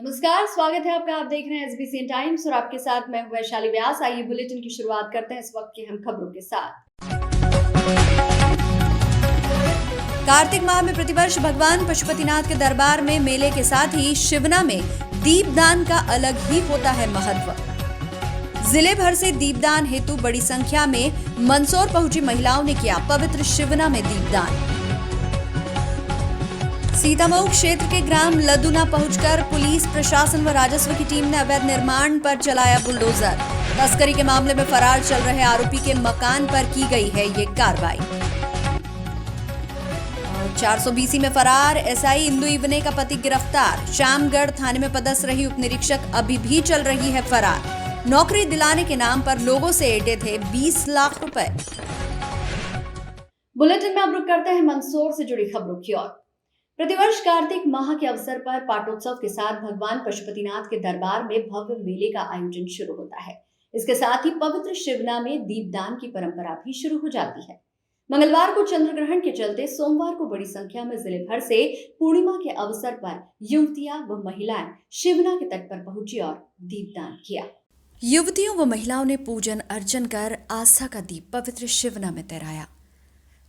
नमस्कार, स्वागत है आपका। आप देख रहे हैं एसबीसी टाइम्स और आपके साथ मैं हूं वैशाली व्यास। आइए बुलेटिन की शुरुआत करते हैं इस वक्त की अहम खबरों के साथ। कार्तिक माह में प्रतिवर्ष भगवान पशुपतिनाथ के दरबार में मेले के साथ ही शिवना में दीपदान का अलग ही होता है महत्व। जिले भर से दीपदान हेतु बड़ी संख्या में मंदसौर पहुंची महिलाओं ने किया पवित्र शिवना में दीपदान। सीतामऊ क्षेत्र के ग्राम लदुना पहुंचकर पुलिस प्रशासन व राजस्व की टीम ने अवैध निर्माण पर चलाया बुलडोजर। तस्करी के मामले में फरार चल रहे आरोपी के मकान पर की गई है ये कार्रवाई। 420 में फरार एसआई इंदु इवने का पति गिरफ्तार। श्यामगढ़ थाने में पदस्थ रही उपनिरीक्षक अभी भी चल रही है फरार। नौकरी दिलाने के नाम पर लोगों से ऐंठे थे 20 लाख रुपए। बुलेटिन में अब रुक करते हैं मंदसौर से जुड़ी खबरों की ओर। प्रतिवर्ष कार्तिक माह के अवसर पर पाटोत्सव के साथ भगवान पशुपतिनाथ के दरबार में भव्य मेले का आयोजन शुरू होता है। इसके साथ ही पवित्र शिवना में दीपदान की परंपरा भी शुरू हो जाती है। मंगलवार को चंद्र ग्रहण के चलते सोमवार को बड़ी संख्या में जिले भर से पूर्णिमा के अवसर पर युवतियां व महिलाएं शिवना के तट पर पहुंची और दीपदान किया। युवतियों व महिलाओं ने पूजन अर्चन कर आस्था का दीप पवित्र शिवना में तैराया।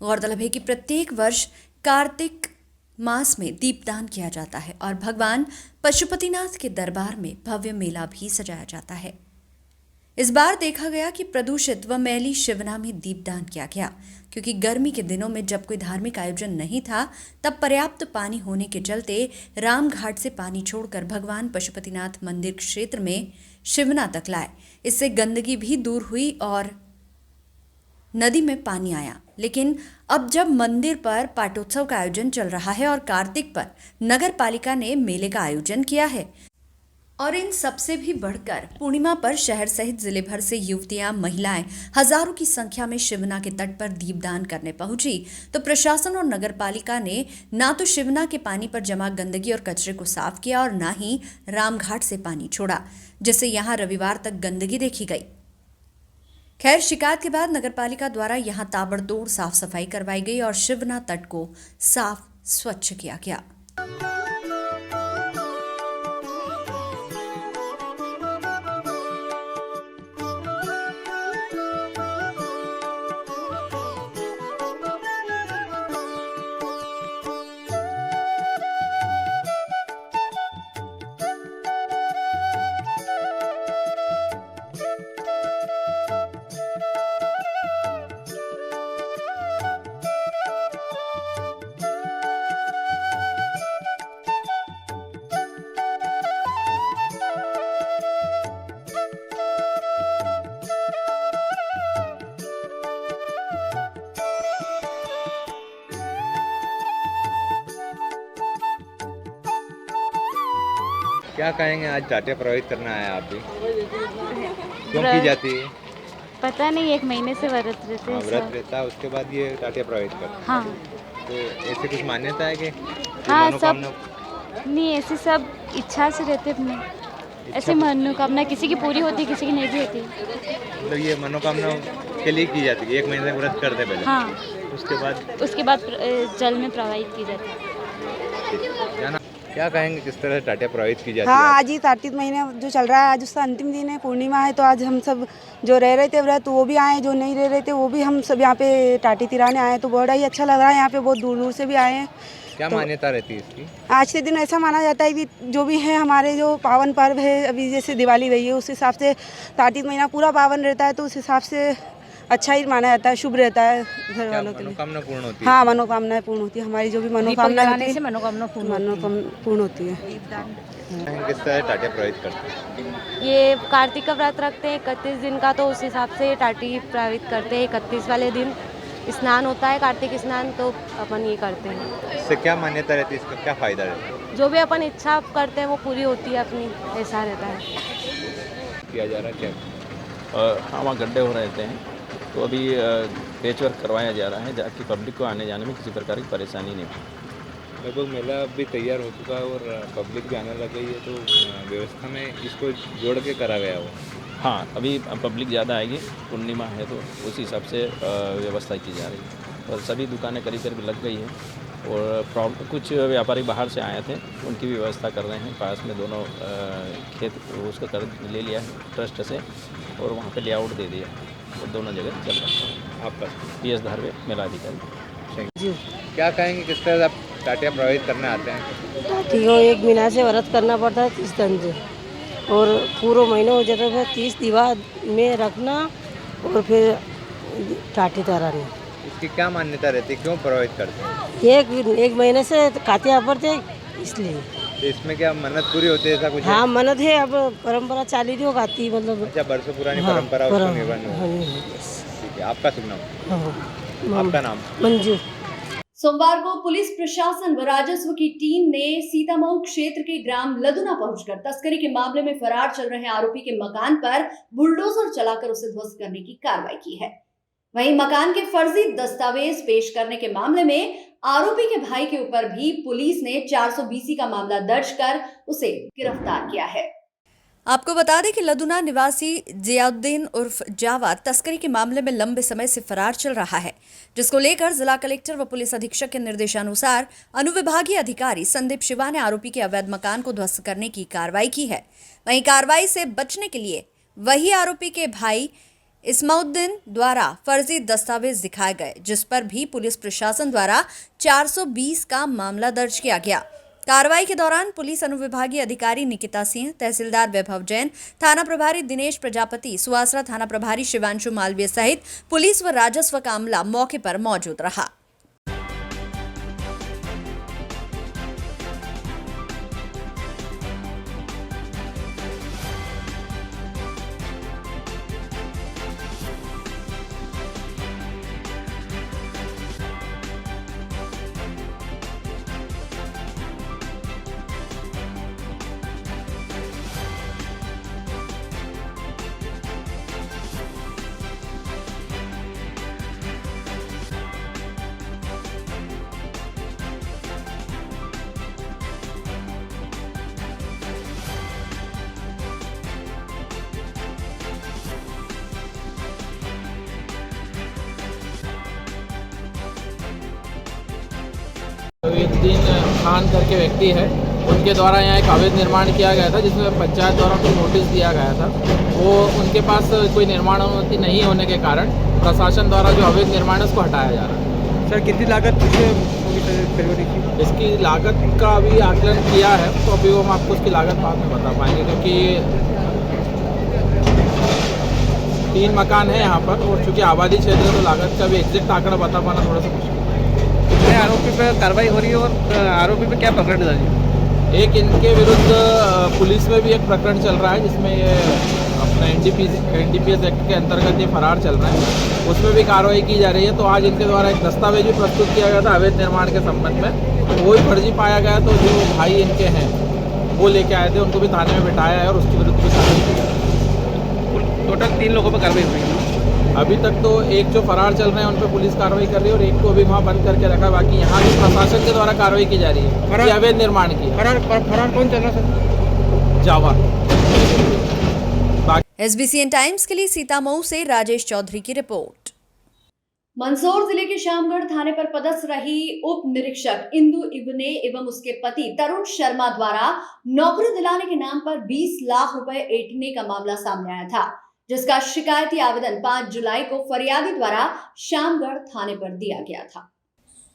गौरतलब है कि प्रत्येक वर्ष कार्तिक मास में दीपदान किया जाता है और भगवान पशुपतिनाथ के दरबार में भव्य मेला भी सजाया जाता है। इस बार देखा गया कि प्रदूषित व मैली शिवना में दीपदान किया गया, क्योंकि गर्मी के दिनों में जब कोई धार्मिक आयोजन नहीं था तब पर्याप्त पानी होने के चलते रामघाट से पानी छोड़कर भगवान पशुपतिनाथ मंदिर क्षेत्र में शिवना तक लाए। इससे गंदगी भी दूर हुई और नदी में पानी आया। लेकिन अब जब मंदिर पर पाटोत्सव का आयोजन चल रहा है और कार्तिक पर नगर पालिका ने मेले का आयोजन किया है और इन सबसे भी बढ़कर पूर्णिमा पर शहर सहित जिले भर से युवतियां महिलाएं हजारों की संख्या में शिवना के तट पर दीपदान करने पहुंची, तो प्रशासन और नगर पालिका ने ना तो शिवना के पानी पर जमा गंदगी और कचरे को साफ किया और ना ही रामघाट से पानी छोड़ा, जिससे यहां रविवार तक गंदगी देखी गई। खैर, शिकायत के बाद नगरपालिका द्वारा यहां ताबड़तोड़ साफ सफाई करवाई गई और शिवना तट को साफ स्वच्छ किया गया। क्या कहेंगे, आज टाटिया प्रभावित करना है आप भी? क्यों की जाती है? पता नहीं, 1 महीने से व्रत रहते हैं। व्रत रहता है, उसके बाद ये टाटिया प्रभावित करता है। हाँ। तो ऐसे कुछ मान्यता है कि हाँ, सब मनोकामना नहीं, ऐसे सब इच्छा से रहते अपने। ऐसे मनोकामना किसी की पूरी होती है, किसी की नहीं भी होती। मतलब ये मनोकामना के लिए की जाती है, 1 महीने तक व्रत करते पहले। हाँ। उसके बाद जल में प्रवाहित की जाती है। क्या कहेंगे, किस तरह टाटिया प्रभावित की जाती है? हाँ, आज ही कार्तिक महीने जो चल रहा है, आज उसका अंतिम दिन है, पूर्णिमा है। तो आज हम सब जो रह रहे थे व्रत वो भी आए, जो नहीं रह रहे थे वो भी हम सब यहाँ पे टाटी तिराने आए। तो बड़ा ही अच्छा लग रहा है, यहाँ पे बहुत दूर दूर से भी आए हैं। क्या तो मान्यता रहती है इसकी? आज के दिन ऐसा माना जाता है कि जो भी है हमारे जो पावन पर्व है, अभी जैसे दिवाली रही है उस हिसाब से कार्तिक महीना पूरा पावन रहता है, तो उस हिसाब से अच्छा ही माना जाता है, शुभ रहता है घर वालों के लिए। मनोकामना पूर्ण होती है? हाँ, मनोकामनाएं पूर्ण होती है, हमारी जो भी मनोकामना मनोकामना पूर्ण होती है। किस तरह टाटिया प्रभावित करते हैं? ये कार्तिक का व्रत रखते हैं 31 दिन का, तो उस हिसाब से टाटी प्रवाहित करते हैं। 31 वाले दिन स्नान होता है, कार्तिक स्नान, तो अपन ये करते हैं। इससे क्या मान्यता रहती है, इसका क्या फायदा रहता है? जो भी अपन इच्छा करते हैं वो पूरी होती है अपनी, ऐसा रहता है। किया जा रहा है क्या? हाँ, वहाँ गड्ढे हो रहे थे, तो अभी पेच वर्क करवाया जा रहा है, ताकि पब्लिक को आने जाने में किसी प्रकार की परेशानी नहीं हो। लगभग मेला भी तैयार हो चुका है और पब्लिक भी आने लग गई है, तो व्यवस्था में इसको जोड़ के करा गया हो। हाँ, अभी पब्लिक ज़्यादा आएगी, पूर्णिमा है तो उस हिसाब से व्यवस्था की जा रही है और सभी दुकानें करीब करीब लग गई है। और कुछ व्यापारी बाहर से आए थे, उनकी भी व्यवस्था कर रहे हैं। पास में दोनों खेत उसका कर ले लिया है ट्रस्ट से और वहाँ पे लेआउट दे दिया और दोनों जगह चल रहा है। आपका PS धारवे मेला अधिकारी। जी क्या कहेंगे, किस तरह से आप टाटियाँ प्रभावित करने आते हैं? टाटी को 1 महीना से व्रत करना पड़ता है 30 दिन से, और पूरा महीना हो जाता है 30 दीवार में रखना और फिर टाटी तरानी। इसकी क्या मान्यता रहती है, क्यों प्रभावित करते हैं? एक महीने से कातिया पड़ते इसलिए। तो इसमें क्या मन्नत पूरी होती है, ऐसा कुछ है? हाँ मन्नत है, अब परंपरा चाली रही हो गाती मतलब। अच्छा, बरसों पुरानी हाँ, परंपरा उसको निभानी हाँ, होगी। ठीक है, आपका शुभ नाम? हाँ, आपका नाम? मंजू। सोमवार को पुलिस प्रशासन व राजस्व की टीम ने सीतामऊ क्षेत्र के ग्राम लदुना पहुंचकर तस्करी के मामले में फरार चल रहे आरोपी के मकान पर बुलडोजर चलाकर उसे ध्वस्त करने की कार्रवाई की है। वहीं मकान के फर्जी दस्तावेज पेश करने के मामले में आरोपी के भाई के ऊपर भी पुलिस ने 420 का मामला दर्ज कर उसे गिरफ्तार किया है। आपको बता दें कि लदुना निवासी जियाउद्दीन उर्फ जावा तस्करी के मामले में लंबे समय से फरार चल रहा है, जिसको लेकर जिला कलेक्टर व पुलिस अधीक्षक के निर्देशानुसार अनुविभागीय अधिकारी संदीप शिवा ने आरोपी के अवैध मकान को ध्वस्त करने की कार्रवाई की है। वहीं कार्रवाई से बचने के लिए वही आरोपी के भाई इस्माउद्दीन द्वारा फर्जी दस्तावेज दिखाए गए, जिस पर भी पुलिस प्रशासन द्वारा 420 का मामला दर्ज किया गया। कार्रवाई के दौरान पुलिस अनुविभागीय अधिकारी निकिता सिंह, तहसीलदार वैभव जैन, थाना प्रभारी दिनेश प्रजापति, सुवासरा थाना प्रभारी शिवांशु मालवीय सहित पुलिस व राजस्व का अमला मौके पर मौजूद रहा। दिन खान करके व्यक्ति है, उनके द्वारा यहाँ एक अवैध निर्माण किया गया था, जिसमें पंचायत द्वारा उनको नोटिस दिया गया था। वो उनके पास कोई निर्माण अनुमति नहीं होने के कारण प्रशासन द्वारा जो अवैध निर्माण है उसको हटाया जा रहा है। सर कितनी लागत इसकी लागत का अभी आकलन किया है, तो अभी हम आपको उसकी लागत बाद में बता पाएंगे, क्योंकि 3 मकान है यहाँ पर और चूँकि आबादी क्षेत्र है तो लागत का भी एग्जैक्ट आंकड़ा बता पाना थोड़ा सा मुश्किल है। आरोपी पर कार्रवाई हो रही है और आरोपी पर क्या प्रकरण दर्ज है? एक इनके विरुद्ध पुलिस में भी एक प्रकरण चल रहा है, जिसमें ये अपना NDPS एक्ट के अंतर्गत ये फरार चल रहा है, उसमें भी कार्रवाई की जा रही है। तो आज इनके द्वारा एक दस्तावेज भी प्रस्तुत किया गया था अवैध निर्माण के संबंध में, वो भी फर्जी पाया गया। तो जो भाई इनके हैं वो लेके आए थे, उनको भी थाने में बिठाया है और उसके विरुद्ध भी कार्रवाई की है। टोटल 3 लोगों पर कार्रवाई हुई है। अभी तक तो एक जो फरार चल रहे हैं उन पर पुलिस कार्रवाई कर रही है और एक को अभी वहाँ बंद करके रखा है। बाकी यहाँ भी प्रशासन के द्वारा कार्रवाई की जा रही है, अवैध निर्माण की। फरार कौन चल रहा सर? जावा। SBCN टाइम्स के लिए सीतामऊ से राजेश चौधरी की रिपोर्ट। मंदसौर जिले के श्यामगढ़ थाने पर पदस्थ रही उप निरीक्षक इंदु इब्ने एवं उसके पति तरुण शर्मा द्वारा नौकरी दिलाने के नाम पर 20 लाख रुपए ऐंठने का मामला सामने आया था, जिसका शिकायती आवेदन 5 जुलाई को फरियादी द्वारा श्यामगढ़ थाने पर दिया गया था।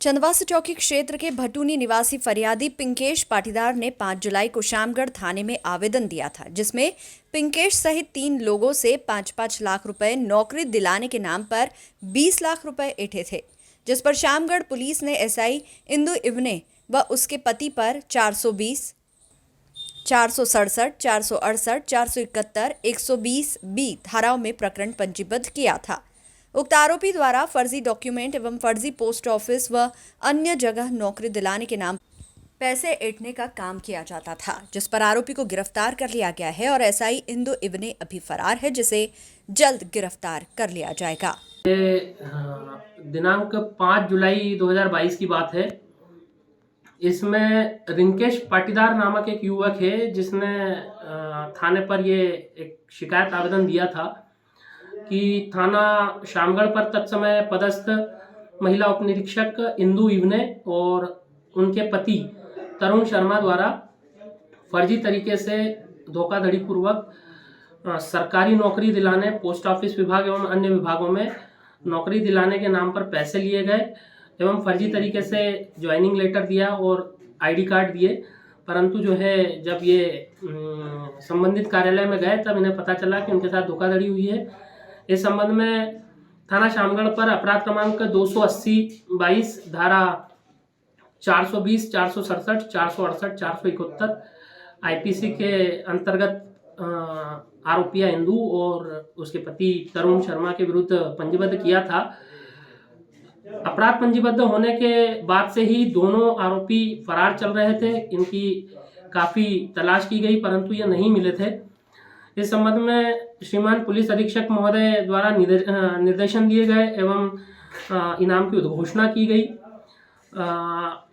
चंदवासी चौकी क्षेत्र के भटूनी निवासी फरियादी पिंकेश पाटीदार ने 5 जुलाई को श्यामगढ़ थाने में आवेदन दिया था, जिसमें पिंकेश सहित 3 लोगों से 5-5 लाख रुपए नौकरी दिलाने के नाम पर 20 लाख रुपए ऐंठे थे, जिस पर श्यामगढ़ पुलिस ने SI इंदु इब्ने व उसके पति पर 420, 467, 468, 471, 120B धाराओं में प्रकरण पंजीबद्ध किया था। उक्त आरोपी द्वारा फर्जी डॉक्यूमेंट एवं फर्जी पोस्ट ऑफिस व अन्य जगह नौकरी दिलाने के नाम पैसे ऐंठने का काम किया जाता था, जिस पर आरोपी को गिरफ्तार कर लिया गया है और SI इंदु इब्ने अभी फरार है, जिसे जल्द गिरफ्तार कर लिया जाएगा। दिनांक 5 जुलाई 2022 की बात है। इसमें रिंकेश पाटीदार नामक एक युवक है, जिसने थाने पर ये एक शिकायत आवेदन दिया था कि थाना श्यामगढ़ पर तत्समय पदस्थ महिला उप निरीक्षक इंदु इब्ने और उनके पति तरुण शर्मा द्वारा फर्जी तरीके से धोखाधड़ी पूर्वक सरकारी नौकरी दिलाने, पोस्ट ऑफिस विभाग एवं अन्य विभागों में नौकरी दिलाने के नाम पर पैसे लिए गए एवं फर्जी तरीके से ज्वाइनिंग लेटर दिया और आईडी कार्ड दिए। परंतु जो है जब ये संबंधित कार्यालय में गए तब इन्हें पता चला कि उनके साथ धोखाधड़ी हुई है। इस संबंध में थाना शामगढ़ पर अपराध क्रमांक 280/22 धारा 420, 467, 468, 471 आईपीसी के अंतर्गत आरोपिया इंदू और उसके पति तरुण शर्मा के विरुद्ध पंजीबद्ध किया था। अपराध पंजीबद्ध होने के बाद से ही दोनों आरोपी फरार चल रहे थे। इनकी काफ़ी तलाश की गई परंतु ये नहीं मिले थे। इस संबंध में श्रीमान पुलिस अधीक्षक महोदय द्वारा निर्देशन दिए गए एवं इनाम की उद्घोषणा की गई,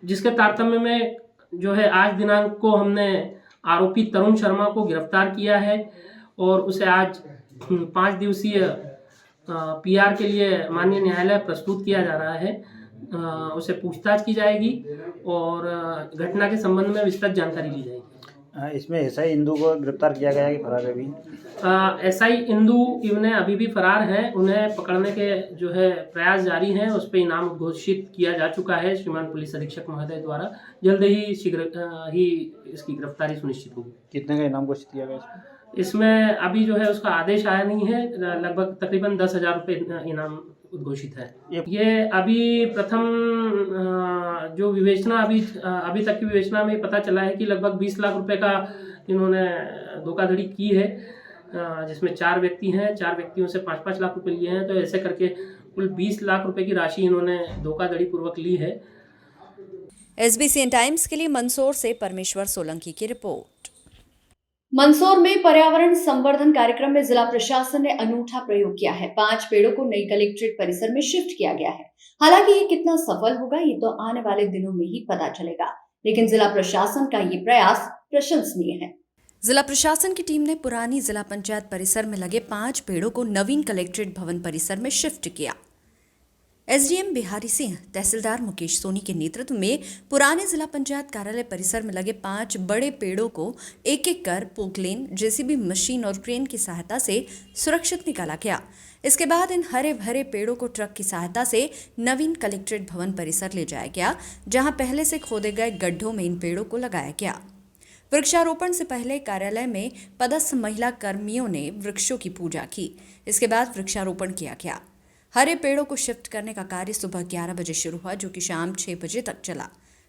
जिसके तारतम्य में जो है आज दिनांक को हमने आरोपी तरुण शर्मा को गिरफ्तार किया है और उसे आज 5 दिवसीय पीआर के लिए माननीय न्यायालय प्रस्तुत किया जा रहा है। उसे पूछताछ की जाएगी और घटना के संबंध में विस्तृत जानकारी ली जाएगी। इसमें एसआई इंदू को गिरफ्तार किया गया है कि फरार है अभी? एसआई इंदू इन्हें अभी भी फरार हैं। उन्हें पकड़ने के जो है प्रयास जारी हैं। उस पर इनाम घोषित किया जा चुका है श्रीमान पुलिस अधीक्षक महोदय द्वारा। जल्द ही शीघ्र ही इसकी गिरफ्तारी सुनिश्चित होगी। कितने का इनाम घोषित किया गया इसमें? अभी जो है उसका आदेश आया नहीं है। लगभग तकरीबन 10,000 रुपये इनाम उद्घोषित है। ये अभी प्रथम जो विवेचना अभी तक की विवेचना में पता चला है कि लगभग 20 लाख रुपए का इन्होंने धोखाधड़ी की है, जिसमें 4 व्यक्ति हैं। 4 व्यक्तियों से 5-5 लाख रुपए लिए हैं। तो ऐसे करके कुल 20 लाख रुपए की राशि इन्होंने धोखाधड़ी पूर्वक ली है। SBCN टाइम्स के लिए मंदसौर से परमेश्वर सोलंकी की रिपोर्ट। मंदसौर में पर्यावरण संवर्धन कार्यक्रम में जिला प्रशासन ने अनूठा प्रयोग किया है। 5 पेड़ों को नई कलेक्ट्रेट परिसर में शिफ्ट किया गया है। हालांकि ये कितना सफल होगा ये तो आने वाले दिनों में ही पता चलेगा, लेकिन जिला प्रशासन का ये प्रयास प्रशंसनीय है। जिला प्रशासन की टीम ने पुरानी जिला पंचायत परिसर में लगे 5 पेड़ों को नवीन कलेक्ट्रेट भवन परिसर में शिफ्ट किया। एसडीएम बिहारी सिंह, तहसीलदार मुकेश सोनी के नेतृत्व में पुराने जिला पंचायत कार्यालय परिसर में लगे 5 बड़े पेड़ों को एक-एक कर पोकलेन, जेसीबी मशीन और क्रेन की सहायता से सुरक्षित निकाला गया। इसके बाद इन हरे भरे पेड़ों को ट्रक की सहायता से नवीन कलेक्ट्रेट भवन परिसर ले जाया गया, जहां पहले से खोदे गए गड्ढों में इन पेड़ों को लगाया गया। वृक्षारोपण से पहले कार्यालय में पदस्थ महिला कर्मियों ने वृक्षों की पूजा की। इसके बाद वृक्षारोपण किया गया। हरे पेड़ों को शिफ्ट करने का कार्य सुबह 11 बजे शुरू हुआ, जो कि शाम 6 बजे तक चला।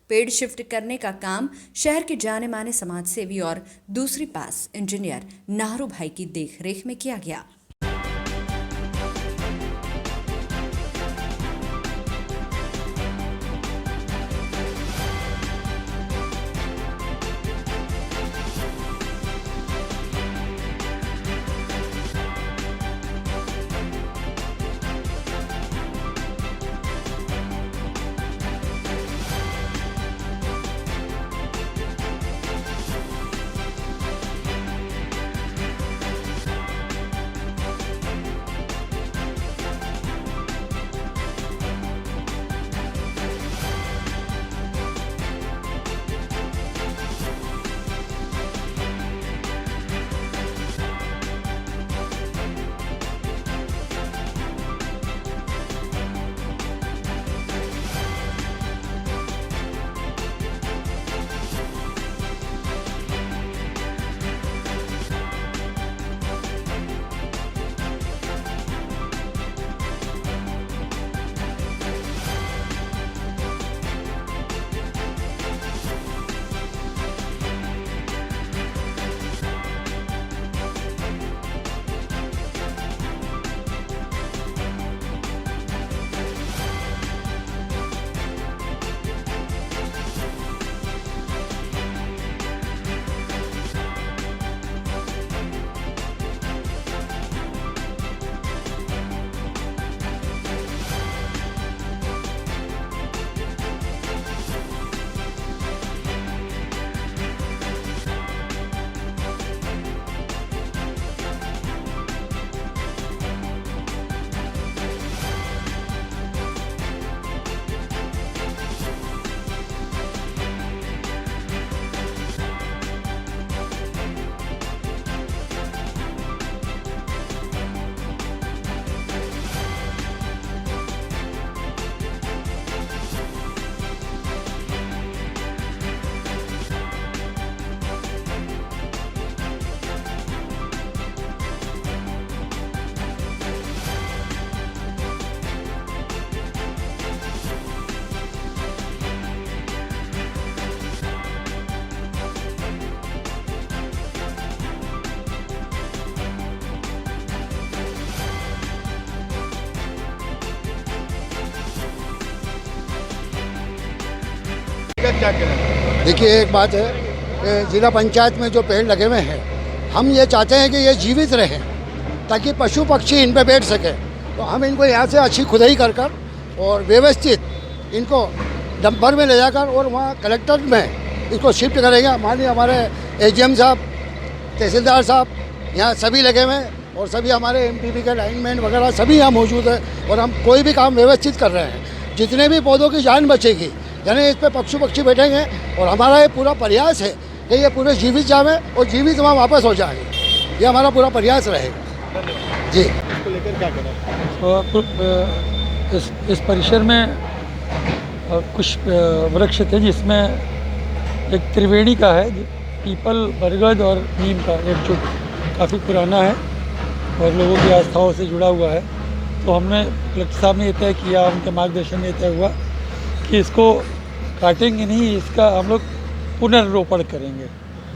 पेड़ शिफ्ट करने का काम शहर के जाने माने समाजसेवी और दूसरी पास इंजीनियर नाहरू भाई की देखरेख में किया गया। क्या कहना? देखिए, एक बात है कि जिला पंचायत में जो पेड़ लगे हुए हैं, हम ये चाहते हैं कि ये जीवित रहें ताकि पशु पक्षी इन पे बैठ सके। तो हम इनको यहाँ से अच्छी खुदाई कर कर और व्यवस्थित इनको डंपर में ले जाकर और वहाँ कलेक्टर में इसको शिफ्ट करेंगे। माननीय हमारे एजीएम साहब, तहसीलदार साहब यहाँ सभी लगे हुए हैं और सभी हमारे एमपीपी के लाइनमैन वगैरह सभी यहाँ मौजूद है और हम कोई भी काम व्यवस्थित कर रहे हैं। जितने भी पौधों की जान बचेगी, यानी इस पर पशु पक्षी बैठेंगे और हमारा ये पूरा प्रयास है कि ये पूरे जीवित जावे और जीवित वहाँ वापस हो जाएंगे। ये हमारा पूरा प्रयास रहेगा जी। इसको लेकर क्या कहना? इस परिसर में कुछ वृक्ष थे जिसमें एक त्रिवेणी का है, पीपल, बरगद और नीम का, एक जो काफ़ी पुराना है और लोगों की आस्थाओं से जुड़ा हुआ है। तो हमने कलेक्टर साहब ने ये तय किया, उनके मार्गदर्शन में तय हुआ कि इसको काटेंगे नहीं, इसका हम लोग पुनर्रोपण करेंगे।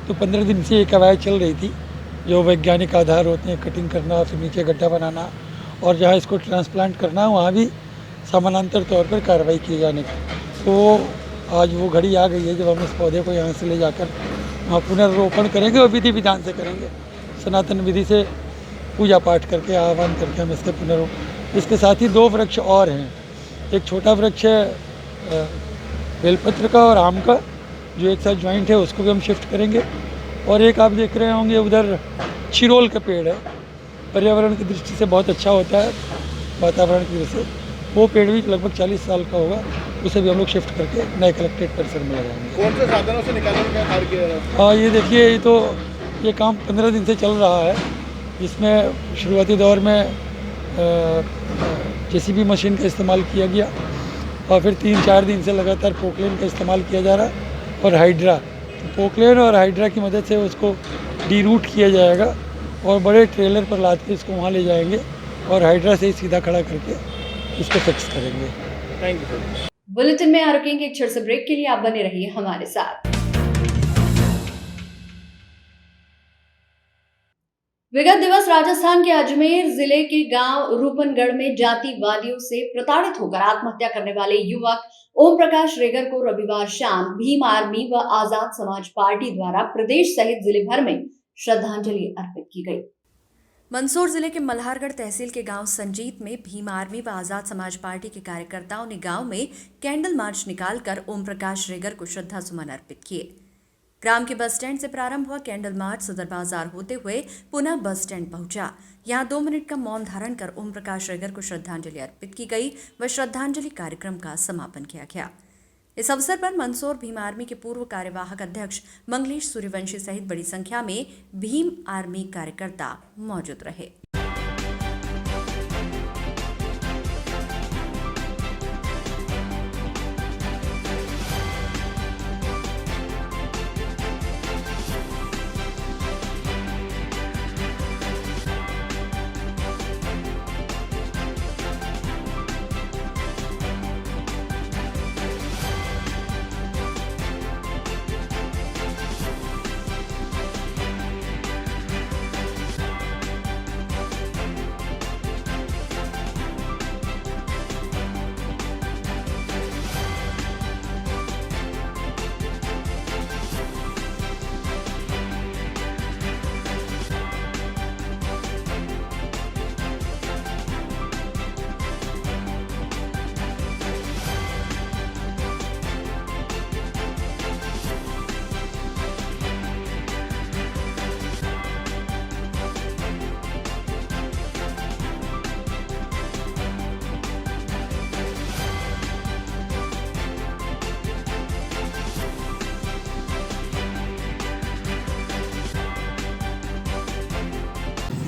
तो 15 दिन से ये कवायद चल रही थी, जो वैज्ञानिक आधार होते हैं, कटिंग करना, फिर नीचे गड्ढा बनाना और जहाँ इसको ट्रांसप्लांट करना वहाँ भी समानांतर तौर पर कार्रवाई की जाने की। तो आज वो घड़ी आ गई है जब हम इस पौधे को यहाँ से ले जाकर वहाँ पुनर्रोपण करेंगे और विधि विधान से करेंगे, सनातन विधि से पूजा पाठ करके आह्वान करके हम इसके पुनर्रोपण। इसके साथ ही 2 वृक्ष और हैं। एक छोटा वृक्ष है बेलपत्र का और आम का, जो एक साथ ज्वाइंट है, उसको भी हम शिफ्ट करेंगे। और एक आप देख रहे होंगे उधर चिरोल का पेड़ है, पर्यावरण की दृष्टि से बहुत अच्छा होता है, वातावरण की दृष्टि से। वो पेड़ भी लगभग 40 साल का होगा, उसे भी हम लोग शिफ्ट करके नए कलेक्ट्रेट परिसर में लगाएंगे। कौन से साधनों से निकालने का कार्य किया? हाँ, ये देखिए, ये काम 15 दिन से चल रहा है। इसमें शुरुआती दौर में जेसीबी मशीन का इस्तेमाल किया गया और फिर 3-4 दिन से लगातार पोकलेन का इस्तेमाल किया जा रहा है और हाइड्रा। तो पोकलेन और हाइड्रा की मदद से उसको डीरूट किया जाएगा और बड़े ट्रेलर पर लाद के इसको वहाँ ले जाएंगे और हाइड्रा से ही सीधा खड़ा करके इसको फिक्स करेंगे। Thank you sir. बुलेटिन में आ रुकेंगे एक छोटे से ब्रेक के लिए, आप बने रहिए हमारे साथ। विगत दिवस राजस्थान के अजमेर जिले के गांव रूपनगढ़ में जातिवादियों से प्रताड़ित होकर आत्महत्या करने वाले युवक ओम प्रकाश रेगर को रविवार शाम भीम आर्मी व आजाद समाज पार्टी द्वारा प्रदेश सहित जिले भर में श्रद्धांजलि अर्पित की गई। मंदसौर जिले के मल्हारगढ़ तहसील के गांव संजीत में भीम आर्मी व आजाद समाज पार्टी के कार्यकर्ताओं ने गांव में कैंडल मार्च निकालकर ओम प्रकाश रेगर को श्रद्धा सुमन अर्पित किए। ग्राम के बस स्टैंड से प्रारंभ हुआ कैंडल मार्च सदर बाजार होते हुए पुनः बस स्टैंड पहुंचा। यहां 2 मिनट का मौन धारण कर ओम प्रकाश रेगर को श्रद्धांजलि अर्पित की गई व श्रद्धांजलि कार्यक्रम का समापन किया गया। इस अवसर पर मंदसौर भीम आर्मी के पूर्व कार्यवाहक अध्यक्ष मंगलेश सूर्यवंशी सहित बड़ी संख्या में भीम आर्मी कार्यकर्ता मौजूद रहे।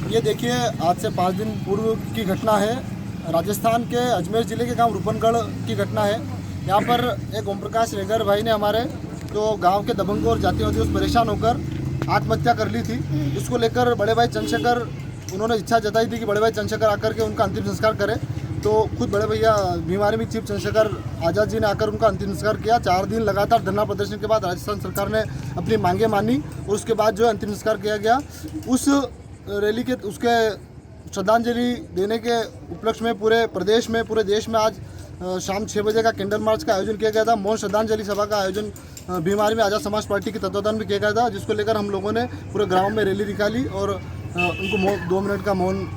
ये देखिए, आज से 5 दिन पूर्व की घटना है। राजस्थान के अजमेर ज़िले के गांव रूपनगढ़ की घटना है। यहाँ पर एक ओम प्रकाश रेगर भाई ने हमारे जो गांव के दबंग और जातिवादी परेशान होकर आत्महत्या कर ली थी। इसको लेकर बड़े भाई चंद्रशेखर, उन्होंने इच्छा जताई थी कि बड़े भाई चंद्रशेखर आकर के उनका अंतिम संस्कार करें। तो खुद बड़े भैया भीम आर्मी चीफ चंद्रशेखर आज़ाद जी ने आकर उनका अंतिम संस्कार किया। 4 दिन लगातार धरना प्रदर्शन के बाद राजस्थान सरकार ने अपनी मांगें मानी और उसके बाद जो अंतिम संस्कार किया गया। उस रैली के उसके श्रद्धांजलि देने के उपलक्ष्य में पूरे प्रदेश में, पूरे देश में आज शाम 6 बजे का कैंडल मार्च का आयोजन किया गया था। मौन श्रद्धांजलि सभा का आयोजन बीमारी में आज़ाद समाज पार्टी के तत्वाधान में किया गया था, जिसको लेकर हम लोगों ने पूरे ग्राम में रैली निकाली और उनको 2 मिनट का मौन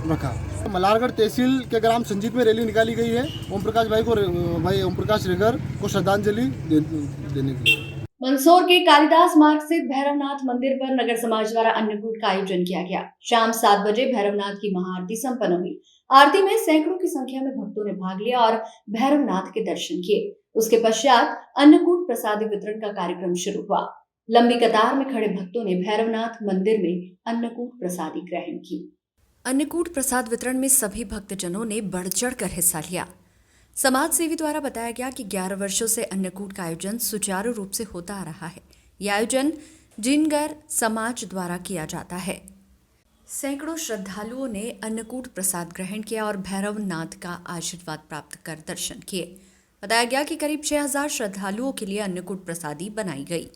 रखा। मल्हारगढ़ तहसील के ग्राम संजीत में रैली निकाली गई है ओम प्रकाश रेगर को श्रद्धांजलि देने की। मंदसौर के कालिदास मार्ग स्थित भैरवनाथ मंदिर पर नगर समाज द्वारा अन्नकूट का आयोजन किया गया। शाम 7 बजे भैरवनाथ की महाआरती संपन्न हुई। आरती में सैकड़ों की संख्या में भक्तों ने भाग लिया और भैरवनाथ के दर्शन किए। उसके पश्चात अन्नकूट प्रसादी वितरण का कार्यक्रम शुरू हुआ। लंबी कतार में खड़े भक्तों ने भैरवनाथ मंदिर में अन्नकूट प्रसादी ग्रहण की। अन्नकूट प्रसाद वितरण में सभी भक्तजनों ने बढ़ चढ़ कर हिस्सा लिया। समाज सेवी द्वारा बताया गया कि 11 वर्षों से अन्नकूट का आयोजन सुचारू रूप से होता आ रहा है। यह आयोजन जिनगर समाज द्वारा किया जाता है। सैकड़ों श्रद्धालुओं ने अन्नकूट प्रसाद ग्रहण किया और भैरवनाथ का आशीर्वाद प्राप्त कर दर्शन किए। बताया गया कि करीब 6000 श्रद्धालुओं के लिए अन्नकूट प्रसादी बनाई गई।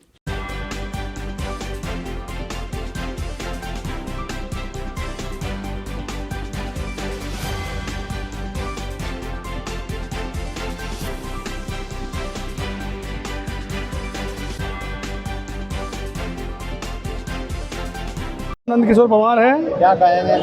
नंद किशोर पवार है। क्या कहेंगे?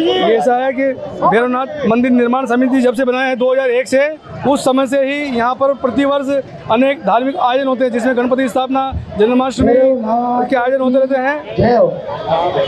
ये ऐसा है कि भैरवनाथ मंदिर निर्माण समिति जब से बनाया है 2001 से, उस समय से ही यहाँ पर प्रतिवर्ष अनेक धार्मिक आयोजन होते हैं, जिसमें गणपति स्थापना, जन्माष्टमी के आयोजन होते रहते हैं।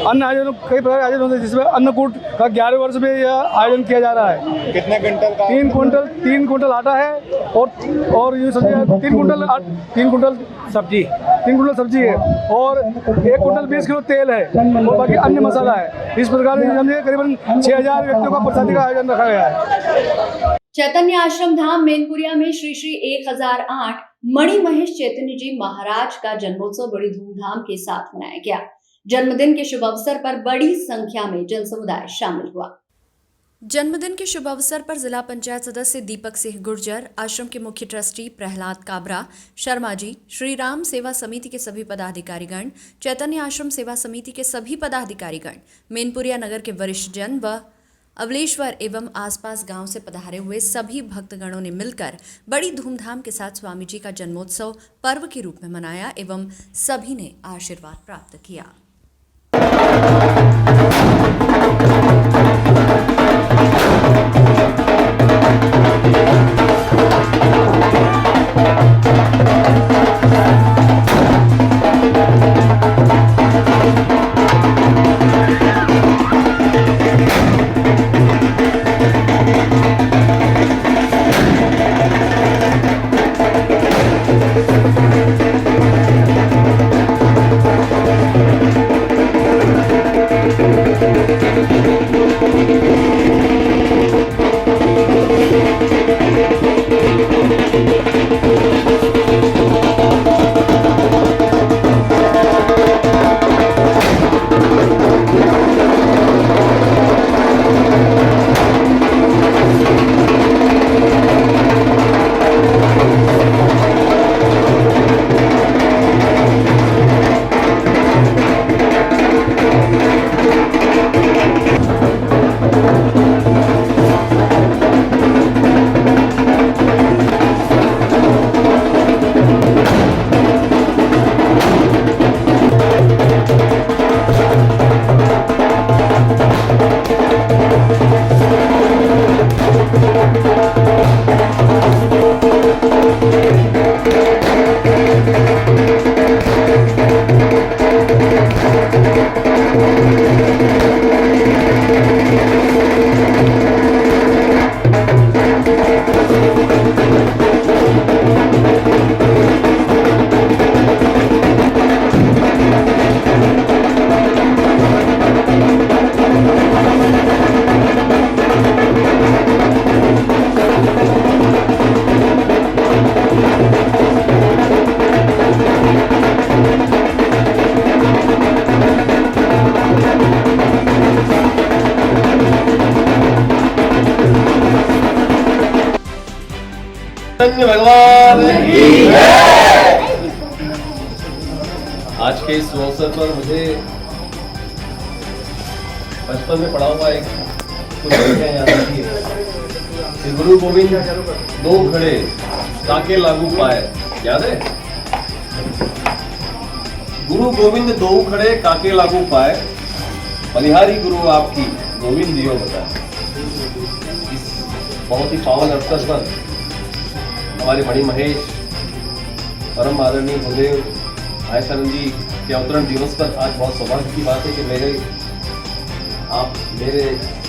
अन्य आयोजन कई प्रकार के आयोजन होते हैं, जिसमें अन्नकूट का 11 वर्ष में यह आयोजन किया जा रहा है। कितने क्विंटल का? 3 क्विंटल आटा है और ये समझिए 3 क्विंटल सब्जी है और 1 क्विंटल 20 किलो तेल है और बाकी अन्य मसाला है। इस प्रकार से समझिए करीबन 6000 व्यक्तियों का प्रसादी का आयोजन रखा गया है। चैतन्य आश्रम धाम मेनपुरिया में श्री श्री 1008 मणि महेश चैतन्य जी महाराज का जन्मोत्सव बड़ी धूमधाम के साथ मनाया गया। जन्मदिन के शुभ अवसर पर बड़ी संख्या में जन समुदाय शामिल हुआ। जन्मदिन के शुभ अवसर पर जिला पंचायत सदस्य दीपक सिंह गुर्जर, आश्रम के मुख्य ट्रस्टी प्रहलाद काबरा शर्मा जी, श्री राम सेवा समिति के सभी पदाधिकारीगण, चैतन्य आश्रम सेवा समिति के सभी पदाधिकारीगण, मेनपुरिया नगर के वरिष्ठ जन व अवलेश्वर एवं आसपास गांव से पधारे हुए सभी भक्तगणों ने मिलकर बड़ी धूमधाम के साथ स्वामी जी का जन्मोत्सव पर्व के रूप में मनाया एवं सभी ने आशीर्वाद प्राप्त किया। भगवान आज के इस अवसर पर मुझे बचपन में पढ़ा हुआ एक कुछ याद आती है। श्री गुरु गोविंद 2 घड़े ताके लागू पाए, याद है? गुरु गोविंद दोऊ खड़े काके लागू पाए, बलिहारी गुरु आपकी गोविंद दियो बताए। इस बहुत ही पावन अवसर पर हमारे मणि महेश परम आदरणीय गुरुदेव आयशानंद जी के अवतरण दिवस पर आज बहुत सौभाग्य की बात है कि मेरे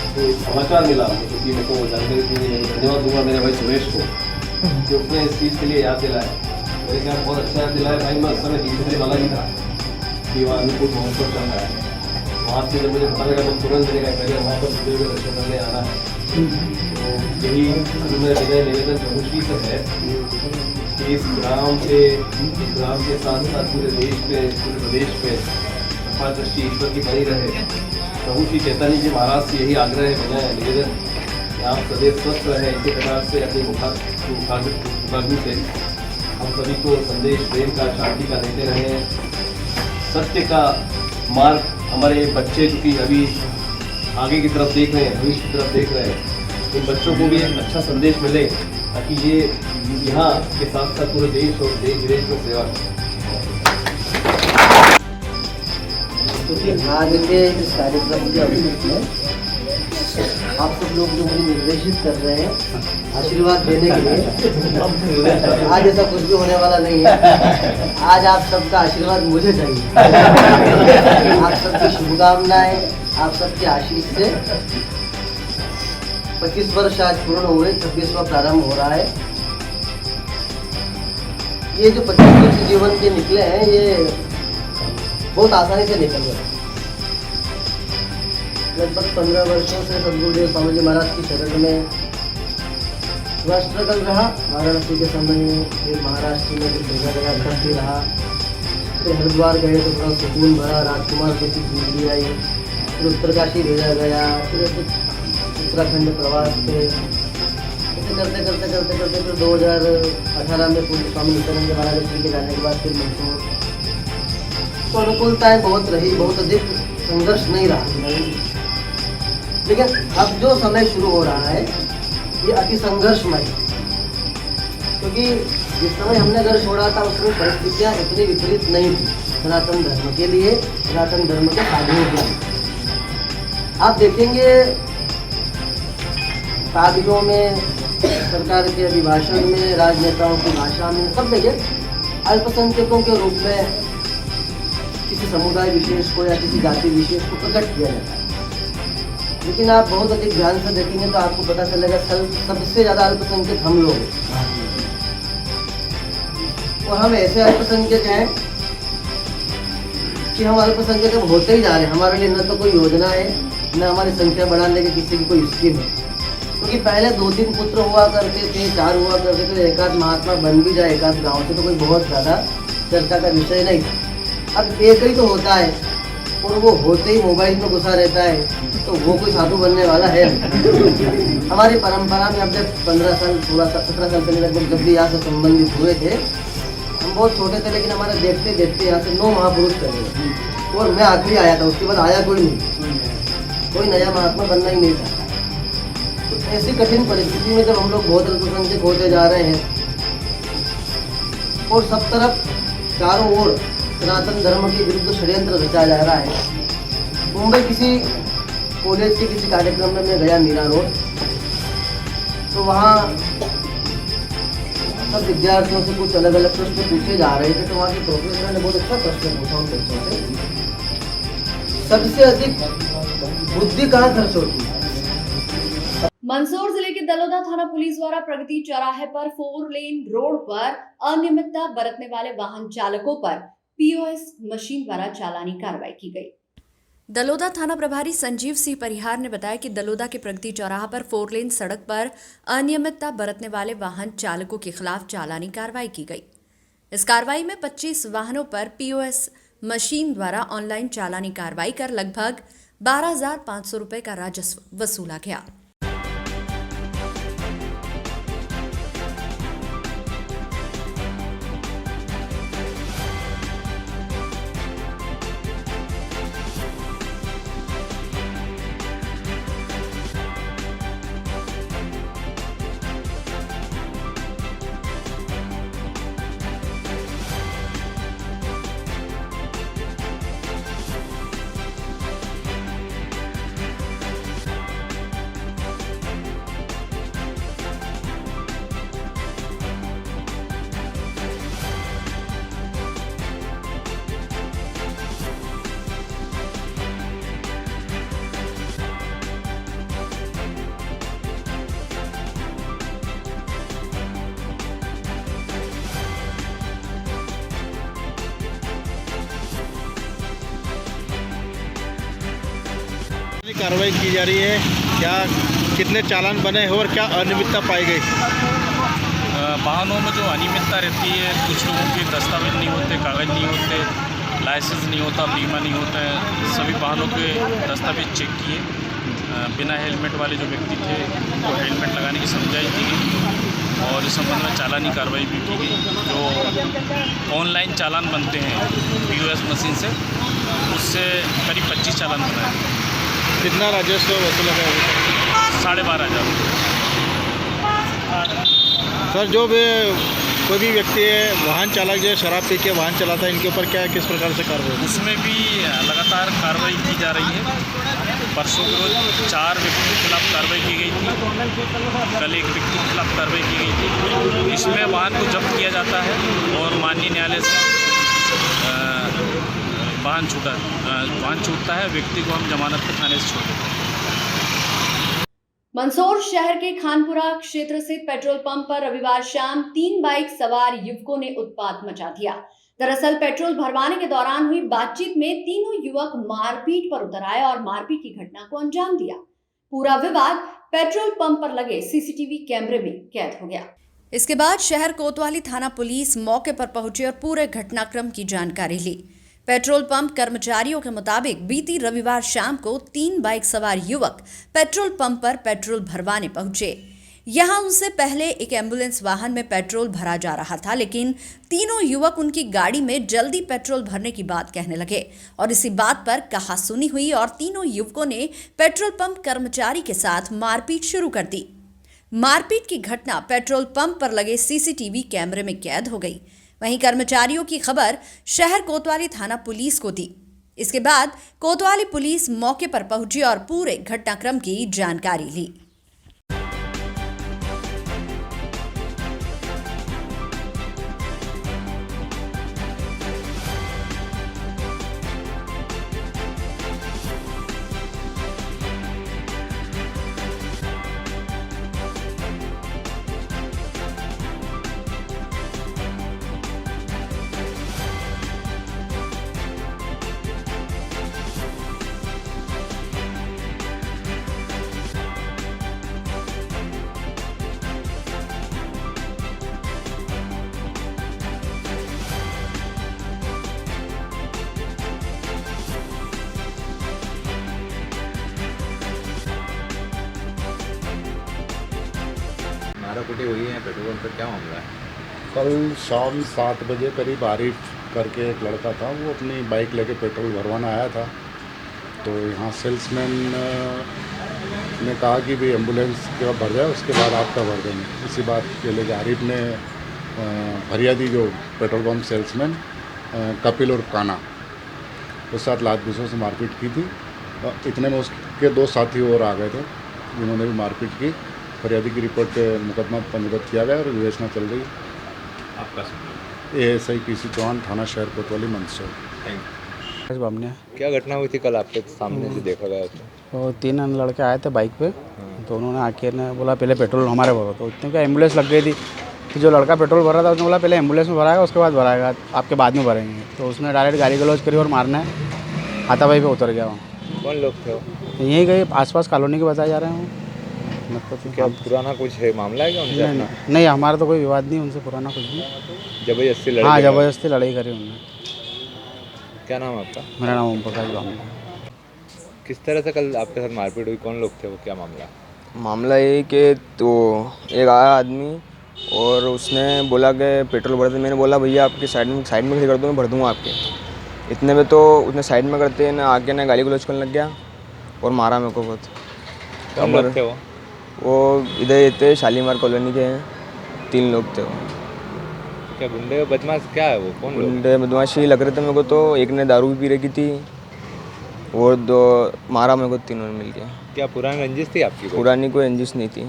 को समाचार मिला, क्योंकि मेरे को जानकारी के लिए धन्यवाद दूंगा मेरे भाई सुरेश को कि उसने इस चीज़ के लिए याद दिलाया। मेरे क्या बहुत अच्छा याद दिलाया भाई, मैं उस समय जीतने वाला ही था कि वहाँ अनुकूल महोत्सव चल रहा है। वहाँ से जब मुझे पता लगा तो तुरंत मेरे पहले वहाँ पर गुरुदेव के दर्शन करने आना है। तो यही मेरा विनय निवेदन प्रभुश्री से है कि इस ग्राम के साथ साथ पूरे देश पे, पूरे प्रदेश पे कृपा दृष्टि ईश्वर की बनी रहे। प्रभु श्री चैतन्य जी महाराज से यही आग्रह है, विनय निवेदन कि आप सदैव स्वस्थ रहें। इसी प्रकार से अपनी मुखाग्नि से हम सभी को संदेश प्रेम का, शांति का देते रहें। सत्य का मार्ग हमारे बच्चे जो कि अभी आगे की तरफ देख रहे हैं, भविष्य की तरफ देख रहे हैं, इन बच्चों को भी एक अच्छा संदेश मिले ताकि ये यहाँ के साथ साथ पूरे देश और देश विदेश में सेवा करें। क्योंकि आज के इस कार्यक्रम के अवसर में आप सब लोग जो मुझे निर्देशित कर रहे हैं आशीर्वाद देने के लिए, आज ऐसा कुछ भी होने वाला नहीं है। आज आप सबका आशीर्वाद मुझे चाहिए। आप सबकी शुभकामनाएं, आप सबके आशीष से 25 वर्ष आज पूर्ण हुए, 26वां प्रारंभ हो रहा है। ये जो 25 वर्ष जीवन के निकले हैं, ये बहुत आसानी से निकल गए। लगभग 15 वर्षों से सदगुरुदेव स्वामी जी महाराज की शरण में थोड़ा स्ट्रगल रहा। वाराणसी के समय फिर महाराष्ट्र में कुछ जगह करती रहा, फिर हरिद्वार गए तो थोड़ा सुकून भरा, राजकुमार जैसी जिंदगी आई, फिर उत्तरकाशी भेजा गया, फिर उत्तराखंड प्रवास पे, ऐसे करते करते करते करते फिर 2018 में पूज्य स्वामी नित्यानंद महाराज जी के जाने के बाद फिर मैसूर। तो अनुकूलताएँ बहुत रही, बहुत अधिक संघर्ष नहीं रहा। लेकिन अब जो समय शुरू हो रहा है ये अति संघर्षमय, क्योंकि जिस समय हमने घर छोड़ा था उसमें परिस्थितियाँ इतनी विपरीत नहीं थी सनातन धर्म के लिए, सनातन धर्म के साधनों के लिए। आप देखेंगे शादियों में, सरकार के अभिभाषण में, राजनेताओं की भाषा में, सब देखिए अल्पसंख्यकों के रूप में किसी समुदाय विशेष को या किसी जाति विशेष को प्रकट किया जाता है। लेकिन आप बहुत अधिक ध्यान से देखेंगे तो आपको पता चलेगा सबसे ज़्यादा अल्पसंख्यक हम लोग हैं। और हम ऐसे अल्पसंख्यक हैं कि हम अल्पसंख्यक होते ही जा रहे हैं। हमारे लिए न तो कोई योजना है, न हमारी संख्या बढ़ाने की किसी की कोई स्कीम है। क्योंकि पहले 2-3 पुत्र हुआ करते थे, 4 हुआ करते थे, एक आध महात्मा बन भी जाए एक आध गाँव से तो कोई बहुत ज़्यादा चर्चा का विषय नहीं था। अब एक ही तो होता है और वो होते ही मोबाइल में घुसा रहता है, तो वो कोई साधु बनने वाला है। हमारी परंपरा में अब जब 15 साल 16 साल 17 साल पहले लगभग जब भी यहाँ से संबंधित हुए थे, हम बहुत छोटे थे, लेकिन हमारे देखते देखते यहाँ से 9 महापुरुष चले और मैं आखिरी आया था। उसके बाद आया कोई नहीं, कोई नया महात्मा बनना ही नहीं था। तो ऐसी कठिन परिस्थिति में जब हम लोग बहुत अल्पसंख्यक होते जा रहे हैं और सब तरफ चारों ओर सनातन धर्म के विरुद्ध षड्यंत्र रचा जा रहा है। मुंबई किसी कॉलेज के किसी कार्यक्रम में मैं गया, मीरा रोड, तो वहाँ सब विद्यार्थियों से कुछ अलग अलग प्रश्न पूछे जा रहे थे। तो वहाँ के प्रोफेसर ने बहुत अच्छा प्रश्न पूछा उन बच्चों से, सबसे अधिक बुद्धि कहाँ खर्च होती है? मंदसौर जिले के दलोदा थाना पुलिस द्वारा प्रगति चौराहे पर 4 लेन रोड पर अनियमितता बरतने वाले वाहन चालकों पर पीओएस मशीन द्वारा चालानी कार्रवाई की गई। दलोदा थाना प्रभारी संजीव सिंह परिहार ने बताया कि दलोदा के प्रगति चौराहा पर 4 लेन सड़क पर अनियमितता बरतने वाले वाहन चालकों के खिलाफ चालानी कार्रवाई की गई। इस कार्रवाई में 25 वाहनों पर पीओएस मशीन द्वारा ऑनलाइन चालानी कार्रवाई कर लगभग 12,500 रुपए का राजस्व वसूला गया। कार्रवाई की जा रही है, क्या कितने चालान बने हैं और क्या अनियमितता पाई गई? वाहनों में जो अनियमितता रहती है, कुछ लोगों के दस्तावेज नहीं होते, कागज़ नहीं होते, लाइसेंस नहीं होता, बीमा नहीं होता है। सभी वाहनों के दस्तावेज चेक किए। बिना हेलमेट वाले जो व्यक्ति थे उनको हेलमेट लगाने की समझाई दी गई और इस संबंध में चालानी कार्रवाई भी की गई। जो ऑनलाइन चालान बनते हैं POS मशीन से, उससे करीब 25 चालान बनाए। कितना राजस्व वसूला गया? 12,500। सर, जो भी कोई भी व्यक्ति है, वाहन चालक जो शराब पी के वाहन चलाता है, इनके ऊपर क्या किस प्रकार से कार्रवाई? उसमें भी लगातार कार्रवाई की जा रही है। परसों के रोज 4 व्यक्ति के खिलाफ कार्रवाई की गई थी, कल 1 व्यक्ति के खिलाफ कार्रवाई की गई थी। इसमें वाहन को जब्त किया जाता है और माननीय न्यायालय से वाहन छूटता है। व्यक्ति को हम जमानत के थाने से छोड़ते हैं। मंदसौर शहर के खानपुरा क्षेत्र स्थित पेट्रोल पंप पर रविवार शाम 3 बाइक सवार युवकों ने उत्पात मचा दिया। दरअसल पेट्रोल भरवाने के दौरान हुई बातचीत में तीनों युवक मारपीट पर उतर आए और मारपीट की घटना को अंजाम दिया। पूरा विवाद पेट्रोल पंप पर लगे CCTV कैमरे में कैद हो गया। इसके बाद शहर कोतवाली थाना पुलिस मौके पर पहुंची और पूरे घटनाक्रम की जानकारी ली। पेट्रोल पंप कर्मचारियों के मुताबिक बीती रविवार शाम को 3 बाइक सवार युवक पेट्रोल पंप पर पेट्रोल भरवाने पहुंचे। यहां उनसे पहले एक एम्बुलेंस वाहन में पेट्रोल भरा जा रहा था, लेकिन तीनों युवक उनकी गाड़ी में जल्दी पेट्रोल भरने की बात कहने लगे और इसी बात पर कहासुनी हुई और तीनों युवकों ने पेट्रोल पंप कर्मचारी के साथ मारपीट शुरू कर दी। मारपीट की घटना पेट्रोल पंप पर लगे CCTV कैमरे में कैद हो गई। वहीं कर्मचारियों की खबर शहर कोतवाली थाना पुलिस को दी। इसके बाद कोतवाली पुलिस मौके पर पहुंची और पूरे घटनाक्रम की जानकारी ली। माराकुटी हुई है पेट्रोल पंप पर, क्या मामला है? कल शाम 7 बजे करीब आरिफ करके एक लड़का था, वो अपनी बाइक लेके पेट्रोल भरवाना आया था। तो यहाँ सेल्समैन ने कहा कि भाई एम्बुलेंस के भर जाए, उसके बाद आपका भर देंगे। इसी बात के लिए आरिफ ने फरियादी जो पेट्रोल पंप सेल्समैन कपिल और काना उसके साथ लात घूंसों से मारपीट की थी। इतने में उसके 2 साथी और आ गए थे जिन्होंने भी मारपीट की। फरियादी की रिपोर्ट पे मुकदमा पंजीबद्ध किया गया और विवेचना चल रही है। आपका ASI PC चौहान, थाना शहर कोतवाली, मंदसौर। क्या घटना हुई थी कल आपके सामने जो देखा गया? तो 3 लड़के आए थे बाइक पे, तो उन्होंने आके ने बोला पहले पेट्रोल हमारे भरो। तो इतने का एम्बुलेंस लग गई थी, तो जो लड़का पेट्रोल भर रहा था उसने बोला पहले एम्बुलेंस में भराएगा, उसके बाद भराएगा, आपके बाद में भरेंगे। तो उसने डायरेक्ट गाली गलौज करी और मारना है हाथापाई पे उतर गया। वहाँ कौन लोग थे? यहीं गए आसपास कॉलोनी के बताए जा रहे हैं। मतलब क्या पुराना कुछ है मामला है क्या उनसे? नहीं, हमारा तो कोई विवाद नहीं उनसे, पुराना कुछ नहीं। जबरदस्ती लड़ाई? हाँ, जबरदस्ती लड़ाई करी उन्होंने। क्या नाम है आपका? मेरा नाम ओम प्रकाश बामणी। किस तरह से कल आपके साथ मारपीट हुई? कौन लोग थे वो? क्या मामला? मामला ये कि तो एक आया आदमी और उसने बोला कि पेट्रोल भर दे। मैंने बोला भैया आपकी साइड में खड़ी कर दो, मैं भर दूँगा आपके। इतने में तो उसने साइड में करते ना आके ना गाली गलौज करने लग गया और मारा मेरे को बहुत। कौन लोग थे वो इधर थे, शालीमार कॉलोनी के हैं, 3 लोग थे वो। क्या गुंडे बदमाश क्या है वो? कौन लोग? गुंडे बदमाशी लग रहे थे मेरे को। तो एक ने दारू भी पी रखी थी और 2 मारा मेरे को, तीनों ने मिल के। क्या पुरानी रंजिश थी आपकी? पुरानी कोई रंजिश नहीं थी,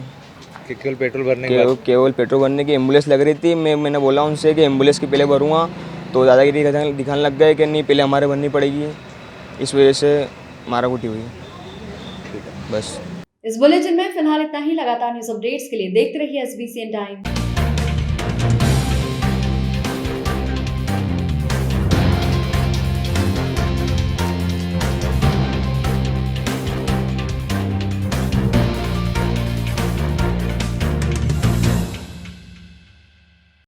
केवल पेट्रोल भरने केवल पेट्रोल भरने की एम्बुलेंस लग रही थी। मैंने बोला उनसे कि एम्बुलेंस की पहले भरूँगा, तो दादागिरी दिखाने लग गए कि नहीं पहले हमारे भरनी पड़ेगी। इस वजह से माराकुटी हुई बस। इस बुलेटिन में फिलहाल इतना ही। लगातार न्यूज अपडेट्स के लिए देखते रहिए SBCN टाइम।